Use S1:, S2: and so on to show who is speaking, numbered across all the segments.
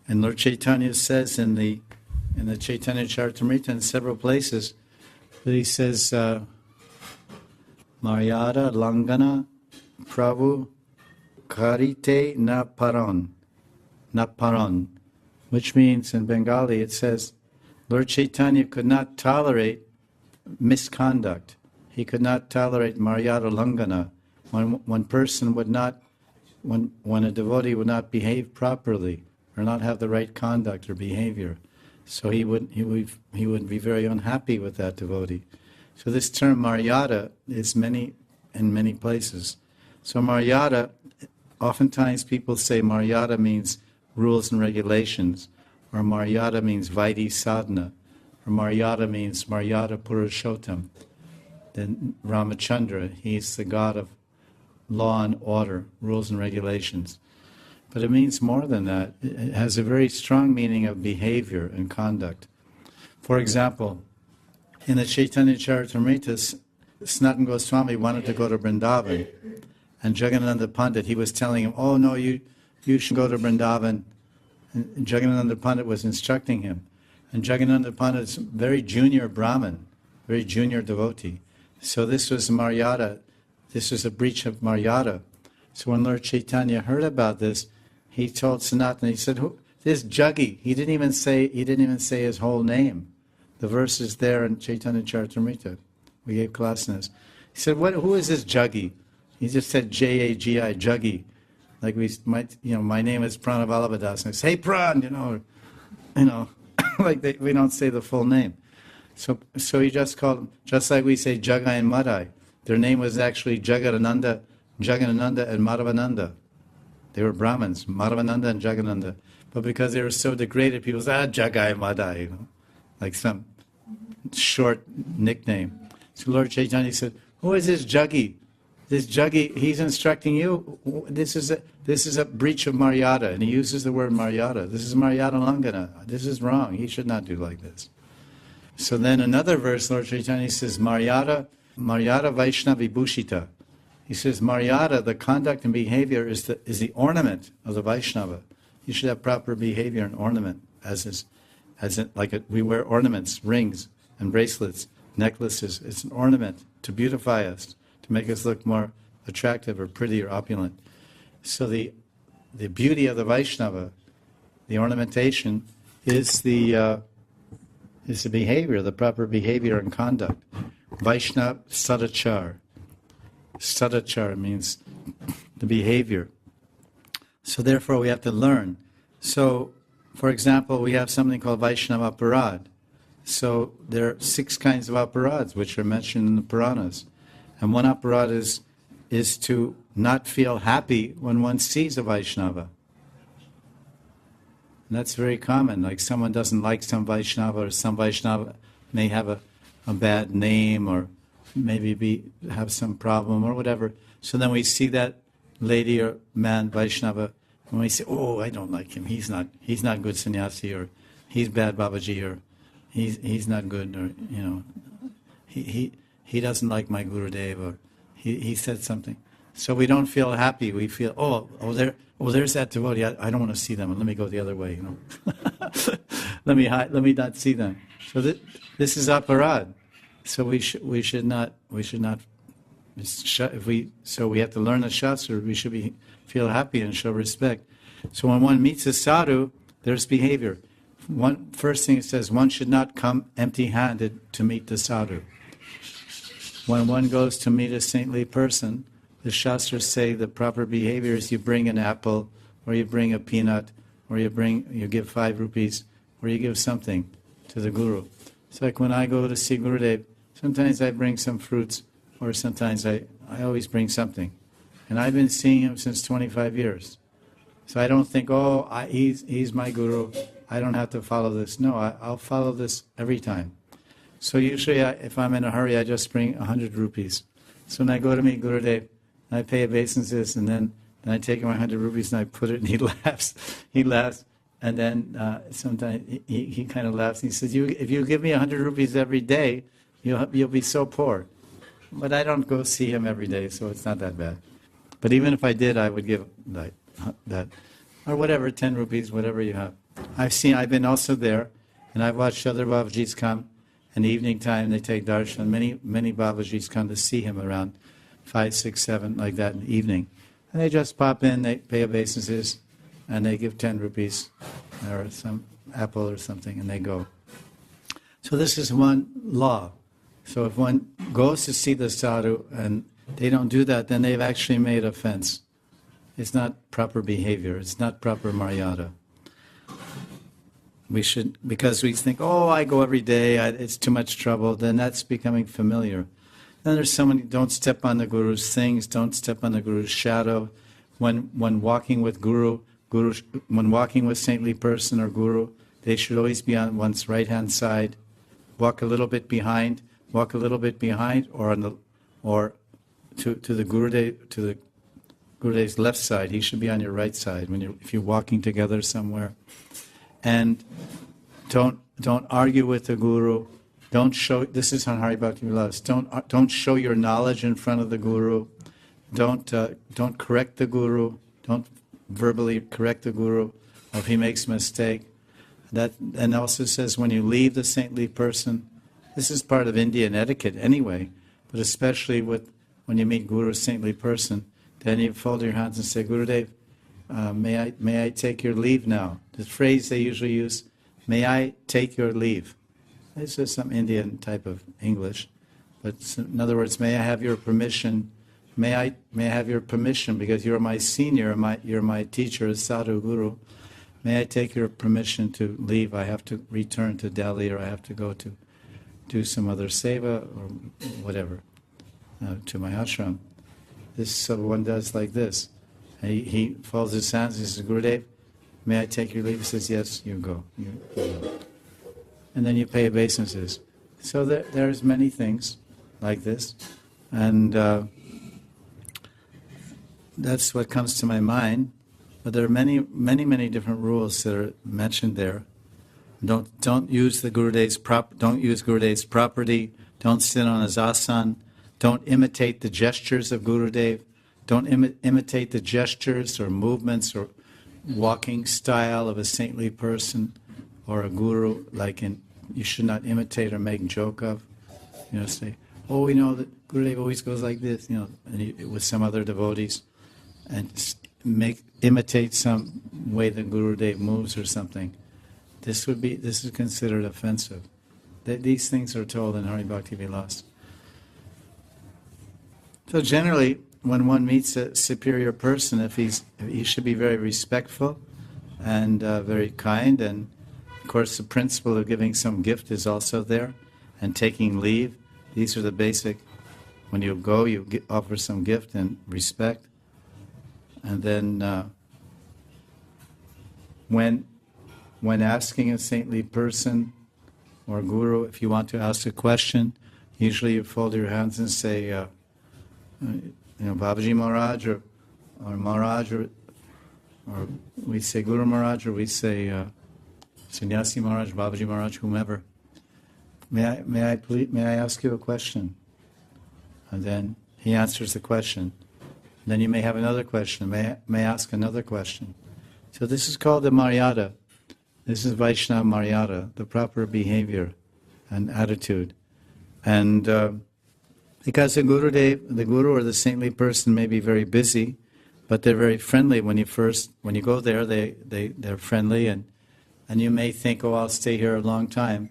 S1: And Lord Chaitanya says in the Chaitanya Charitamrita in several places that he says, Maryada Langana Prabhu Karite na paran, which means in Bengali it says, Lord Chaitanya could not tolerate misconduct. He could not tolerate Maryada Langana, when a devotee would not behave properly or not have the right conduct or behavior. So he would be very unhappy with that devotee. So this term Maryada is in many places. So Maryada, oftentimes people say Maryada means rules and regulations, or Maryada means Vaidhi sadhana, or Maryada means Maryada Purushottam. Then Ramachandra, he's the god of law and order, rules and regulations. But it means more than that. It has a very strong meaning of behavior and conduct. For example, in the Chaitanya Charitamrita, Sanatana Goswami wanted to go to Vrindavan, and Jagannatha Pandit, he was telling him, oh no, you should go to Vrindavan. And Jagannatha Pandit was instructing him. And Jagannatha Pandit is a very junior Brahmin, very junior devotee. So this was Maryada. This was a breach of Maryada. So when Lord Chaitanya heard about this, he told Sanatana, he said, this Jaggi, he didn't even say his whole name. The verse is there in Chaitanya Charitamrita. We gave class in this. He said, who is this Jaggi? He just said Jagi, Jaggi. Like my name is Pranavalabhadas. And I say, hey Pran, like we don't say the full name. So he just called him, just like we say Jagai and Madai. Their name was actually Jagadananda and Madhavananda. They were Brahmins, Madhavananda and Jagadananda. But because they were so degraded, people said, Jagai and Madai, like some short nickname. So Lord Chaitanya said, who is this Jaggi? This Jaggi, he's instructing you. This is a breach of Maryada, and he uses the word Maryada. This is Maryada Langana. This is wrong. He should not do like this. So then another verse, Lord Chaitanya says, Maryada Vaishnava Vibhushita. He says, Maryada, the conduct and behavior is the ornament of the Vaishnava. You should have proper behavior and ornament, we wear ornaments, rings and bracelets, necklaces. It's an ornament to beautify us, to make us look more attractive or pretty or opulent. So the beauty of the Vaishnava, the ornamentation, is the behavior, the proper behavior and conduct. Vaishnava Sadachar. Sadachar means the behavior. So therefore we have to learn. So, for example, we have something called Vaishnava Aparad. So there are 6 kinds of aparads which are mentioned in the Puranas. And one aparad is to not feel happy when one sees a Vaishnava. And that's very common. Like someone doesn't like some Vaishnava, or some Vaishnava may have a bad name, or maybe have some problem or whatever. So then we see that lady or man Vaishnava, and we say, oh, I don't like him. He's not good sannyasi, or he's bad Babaji, or he's not good, or he doesn't like my Gurudev, or he said something. So we don't feel happy. We feel, there's that devotee. I don't want to see them. Let me go the other way. Let me not see them. So this is aparad. So we should not. So we have to learn the shastra. We should feel happy and show respect. So when one meets a sadhu, there's behavior. First thing it says, one should not come empty-handed to meet the sadhu. When one goes to meet a saintly person, the shastras say the proper behavior is you bring an apple, or you bring a peanut, or you give 5 rupees, or you give something to the guru. It's like when I go to see Gurudev, sometimes I bring some fruits, or sometimes I always bring something. And I've been seeing him since 25 years. So I don't think, he's my guru, I don't have to follow this. No, I'll follow this every time. So usually, if I'm in a hurry, I just bring 100 rupees. So when I go to meet Gurudev, I pay obeisances, and then I take my 100 rupees and I put it, and he laughs. He laughs, and then sometimes he kind of laughs. And he says, if you give me 100 rupees every day, you'll be so poor. But I don't go see him every day, so it's not that bad. But even if I did, I would give that, or whatever, 10 rupees, whatever you have. I've been also there, and I've watched other Babajis come. In the evening time, they take darshan. Many Babajis come to see him around 5, 6, 7, like that in the evening. And they just pop in, they pay obeisances, and they give 10 rupees or some apple or something, and they go. So this is one law. So if one goes to see the sadhu and they don't do that, then they've actually made offense. It's not proper behavior. It's not proper maryada. We should, because we think, oh, I go every day, it's too much trouble, then that's becoming familiar. Then there's someone, don't step on the Guru's things, don't step on the Guru's shadow. When walking with when walking with saintly person or Guru, they should always be on one's right-hand side. Walk a little bit behind, or to the Gurudev's left side. He should be on your right side if you're walking together somewhere. And don't argue with the Guru. Don't show. This is on Hari Bhakti Vilas. Don't show your knowledge in front of the Guru. Don't correct the Guru. Don't verbally correct the Guru if he makes a mistake. And also says when you leave the saintly person, this is part of Indian etiquette anyway, but especially when you meet Guru's saintly person, then you fold your hands and say, Gurudev, may I take your leave now? The phrase they usually use, may I take your leave? This is some Indian type of English, but in other words, may I have your permission? May I have your permission because you're my senior, you're my teacher, Sadhu Guru. May I take your permission to leave? I have to return to Delhi, or I have to go to do some other seva or whatever to my ashram. So one does like this. He folds his hands and he says, Gurudev, may I take your leave? He says, yes, you go. You go. And then you pay obeisances. So there's many things like this. And that's what comes to my mind. But there are many, many, many different rules that are mentioned there. Don't use Gurudev's property. Don't sit on his asan. Don't imitate the gestures of Gurudev. Don't imitate the gestures or movements or walking style of a saintly person or a guru. You should not imitate or make joke of. Say, oh, we know that Gurudev always goes like this. With some other devotees, and imitate some way that Gurudev moves or something. This is considered offensive. These things are told in Hari Bhakti Vilas. So generally, when one meets a superior person, he should be very respectful and very kind, and of course the principle of giving some gift is also there, and taking leave. These are the basic. When you go, you offer some gift and respect, and then when asking a saintly person or guru, if you want to ask a question, usually you fold your hands and say, Babaji Maharaj or Maharaj, or we say Guru Maharaj, or we say Sannyasi Maharaj, Babaji Maharaj, whomever. May I ask you a question? And then he answers the question. Then you may have another question. May I ask another question? So this is called the Maryada. This is Vaishnava Maryada, the proper behavior and attitude. And because the Guru or the saintly person may be very busy, but they're very friendly. When you go there, they're friendly, and you may think, oh, I'll stay here a long time,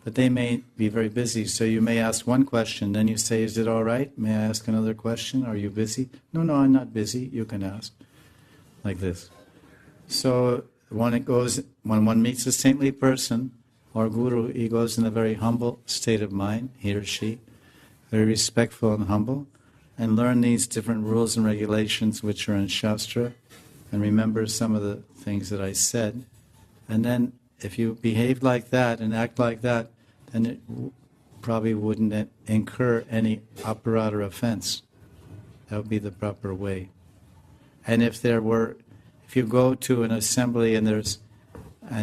S1: but they may be very busy. So you may ask one question, then you say, is it all right? May I ask another question? Are you busy? No, I'm not busy. You can ask. Like this. So when one meets a saintly person or Guru, he goes in a very humble state of mind, he or she, very respectful and humble, and learn these different rules and regulations which are in Shastra, and remember some of the things that I said. And then if you behave like that and act like that, then it probably wouldn't incur any aparad or offense. That would be the proper way. And if you go to an assembly and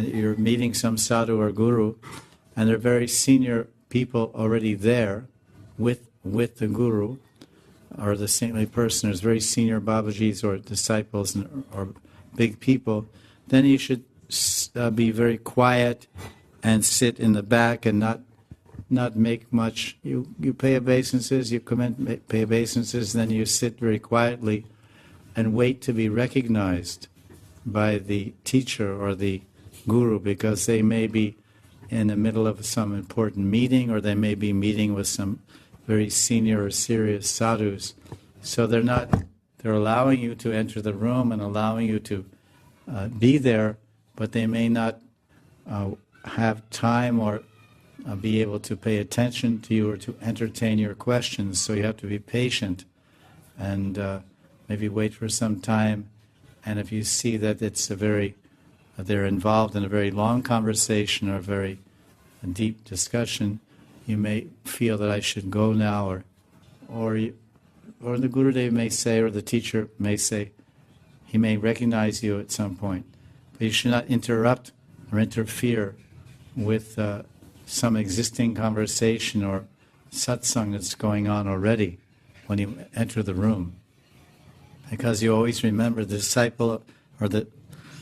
S1: you're meeting some sadhu or guru, and there are very senior people already there with the guru or the saintly person, there's very senior Babajis or disciples or big people, then you should be very quiet and sit in the back and not make much. You pay obeisances, you come in, pay obeisances, then you sit very quietly and wait to be recognized by the teacher or the guru, because they may be in the middle of some important meeting, or they may be meeting with some very senior or serious sadhus. So they're allowing you to enter the room and allowing you to be there, but they may not have time or be able to pay attention to you or to entertain your questions. So you have to be patient and maybe wait for some time. And if you see that they're involved in a very long conversation or a very deep discussion, you may feel that I should go now, or the Gurudev may say, or the teacher may say, he may recognize you at some point. But you should not interrupt or interfere with some existing conversation or satsang that's going on already when you enter the room. Because you always remember, the disciple or the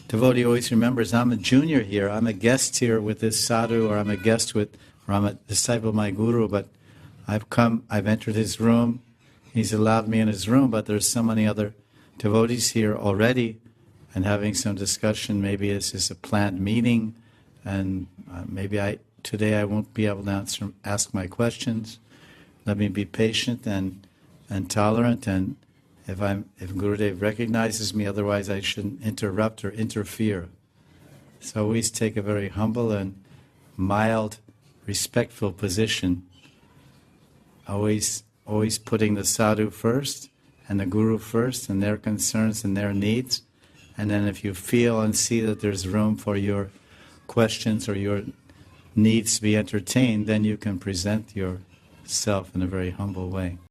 S1: devotee always remembers, I'm a junior here, I'm a guest here with this sadhu, or I'm a disciple of my guru, but I've entered his room, he's allowed me in his room, but there's so many other devotees here already and having some discussion. Maybe this is a planned meeting, and maybe today I won't be able to ask my questions. Let me be patient and tolerant, and if Gurudev recognizes me, otherwise I shouldn't interrupt or interfere. So always take a very humble and mild, respectful position. Always putting the sadhu first and the guru first and their concerns and their needs. And then if you feel and see that there's room for your questions or your needs to be entertained, then you can present yourself in a very humble way.